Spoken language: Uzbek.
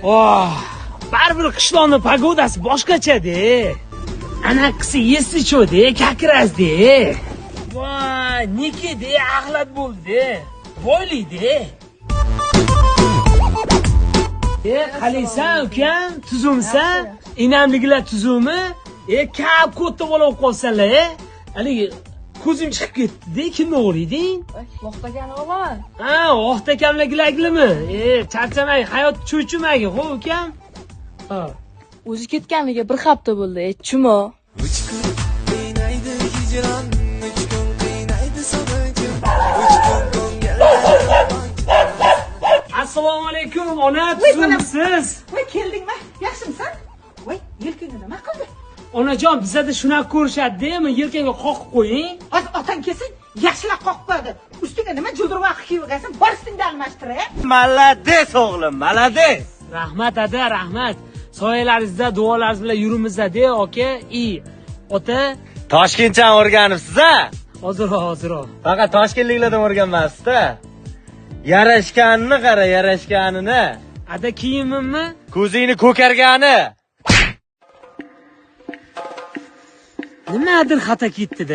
Oh, baribir qishloqning pagodasi boshqacha-da. Anaqisi yesicho'da, kakrazda. Voy, nikida axlat bo'ldi. Voylaydi. Qalaysan, ukam, tuzumsan, inamligilar tuzumi? Kap ko'tta bo'lib qolsanlar, haligi ko'zim chiqib ketdi-da, kimni o'g'riyding? Vaqtagani olaman. Ha, vaqtakamligilagilimi? Charchamang, hayot cho'chimagi, xo'p, ukam? Ha. O'zi ketganiga bir hafta bo'ldi, chumo. Assalomu alaykum, ona, tuzumsiz. Voy, keldingmi? Yaxshimisan? Voy, yelkangga nima qildi? Onajon, bizda shunaqa ko'rishadi-da, yelkangga qoqib qo'ying. Otang kelsa, yaxshilab qoqib qo'yadi. Ustiga nima jildirvoq kiyib-olgansan? Bor ustingda almashtir-a. Malades o'g'lim, malades. Rahmat ada, rahmat. Soyalaringizda, duolaringiz bilan yurimiz-da, aka. Ota, Toshkentdan o'rganibsiz-a? hozir. Faqat toshkentliklardan o'rganmasizda. Yarashganini qara, yarashganini. Ada kiyimimmi? Ko'zingni ko'kargani. Nimadir xato ketdi-da.